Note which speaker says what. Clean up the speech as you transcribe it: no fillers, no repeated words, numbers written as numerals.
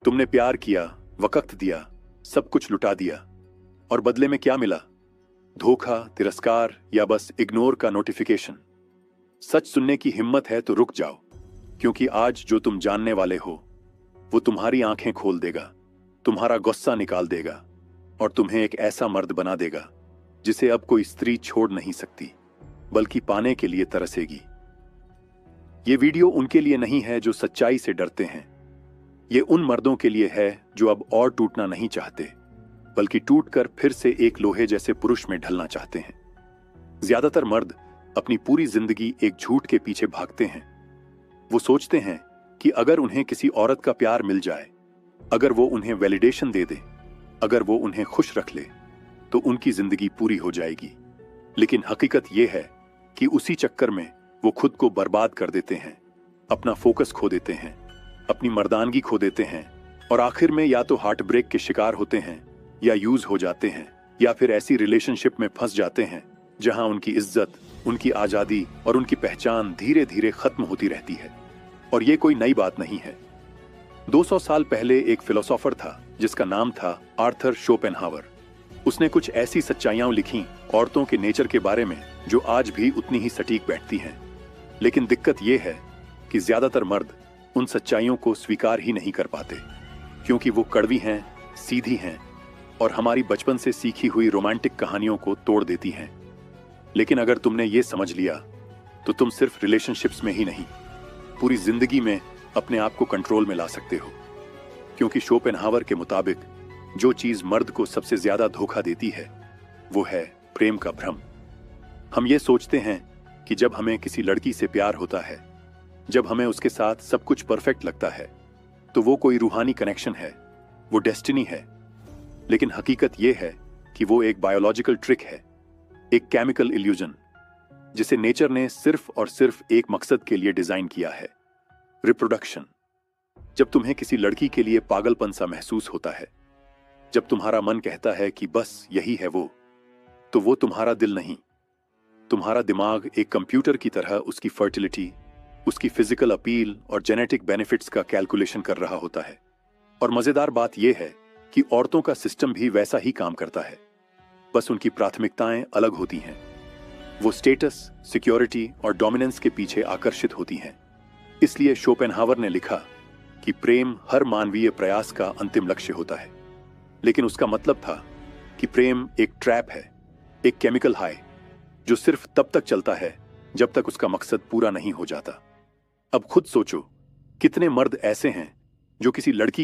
Speaker 1: तुमने प्यार किया, वक्त दिया, सब कुछ लुटा दिया, और बदले में क्या मिला? धोखा, तिरस्कार या बस इग्नोर का नोटिफिकेशन। सच सुनने की हिम्मत है तो रुक जाओ, क्योंकि आज जो तुम जानने वाले हो वो तुम्हारी आंखें खोल देगा, तुम्हारा गुस्सा निकाल देगा और तुम्हें एक ऐसा मर्द बना देगा जिसे अब कोई स्त्री छोड़ नहीं सकती, बल्कि पाने के लिए तरसेगी। ये वीडियो उनके लिए नहीं है जो सच्चाई से डरते हैं। ये उन मर्दों के लिए है जो अब और टूटना नहीं चाहते, बल्कि टूटकर फिर से एक लोहे जैसे पुरुष में ढलना चाहते हैं। ज्यादातर मर्द अपनी पूरी जिंदगी एक झूठ के पीछे भागते हैं। वो सोचते हैं कि अगर उन्हें किसी औरत का प्यार मिल जाए, अगर वो उन्हें वैलिडेशन दे दे, अगर वो उन्हें खुश रख ले, तो उनकी जिंदगी पूरी हो जाएगी। लेकिन हकीकत ये है कि उसी चक्कर में वो खुद को बर्बाद कर देते हैं, अपना फोकस खो देते हैं, अपनी मर्दानगी खो देते हैं और आखिर में या तो हार्ट ब्रेक के शिकार होते हैं, या यूज हो जाते हैं, या फिर ऐसी रिलेशनशिप में फंस जाते हैं जहां उनकी इज्जत, उनकी आजादी और उनकी पहचान धीरे धीरे खत्म होती रहती है। और ये कोई नई बात नहीं है। 200 साल पहले एक फिलोसोफर था जिसका नाम था आर्थर शोपेनहावर। उसने कुछ ऐसी सच्चाइयां लिखी औरतों के नेचर के बारे में जो आज भी उतनी ही सटीक बैठती हैं। लेकिन दिक्कत यह है कि ज्यादातर मर्द उन सच्चाइयों को स्वीकार ही नहीं कर पाते, क्योंकि वो कड़वी हैं, सीधी हैं और हमारी बचपन से सीखी हुई रोमांटिक कहानियों को तोड़ देती हैं। लेकिन अगर तुमने ये समझ लिया तो तुम सिर्फ रिलेशनशिप्स में ही नहीं, पूरी जिंदगी में अपने आप को कंट्रोल में ला सकते हो। क्योंकि शोपेनहावर के मुताबिक जो चीज मर्द को सबसे ज्यादा धोखा देती है वो है प्रेम का भ्रम। हम ये सोचते हैं कि जब हमें किसी लड़की से प्यार होता है, जब हमें उसके साथ सब कुछ परफेक्ट लगता है, तो वो कोई रूहानी कनेक्शन है, वो डेस्टिनी है। लेकिन हकीकत ये है कि वो एक बायोलॉजिकल ट्रिक है, एक केमिकल इल्यूजन, जिसे नेचर ने सिर्फ और सिर्फ एक मकसद के लिए डिजाइन किया है, रिप्रोडक्शन। जब तुम्हें किसी लड़की के लिए पागलपन सा महसूस होता है, जब तुम्हारा मन कहता है कि बस यही है वो, तो वो तुम्हारा दिल नहीं, तुम्हारा दिमाग एक कंप्यूटर की तरह उसकी फर्टिलिटी, उसकी फिजिकल अपील और जेनेटिक बेनिफिट्स का कैलकुलेशन कर रहा होता है। और मजेदार बात यह है कि औरतों का सिस्टम भी वैसा ही काम करता है, बस उनकी प्राथमिकताएं अलग होती हैं। वो स्टेटस, सिक्योरिटी और डोमिनेंस के पीछे आकर्षित होती हैं। इसलिए शोपेनहावर ने लिखा कि प्रेम हर मानवीय प्रयास का अंतिम लक्ष्य होता है। लेकिन उसका मतलब था कि प्रेम एक ट्रैप है, एक केमिकल हाई जो सिर्फ तब तक चलता है जब तक उसका मकसद पूरा नहीं हो जाता। अब खुद सोचो, कितने मर्द ऐसे हैं जो किसी लड़की के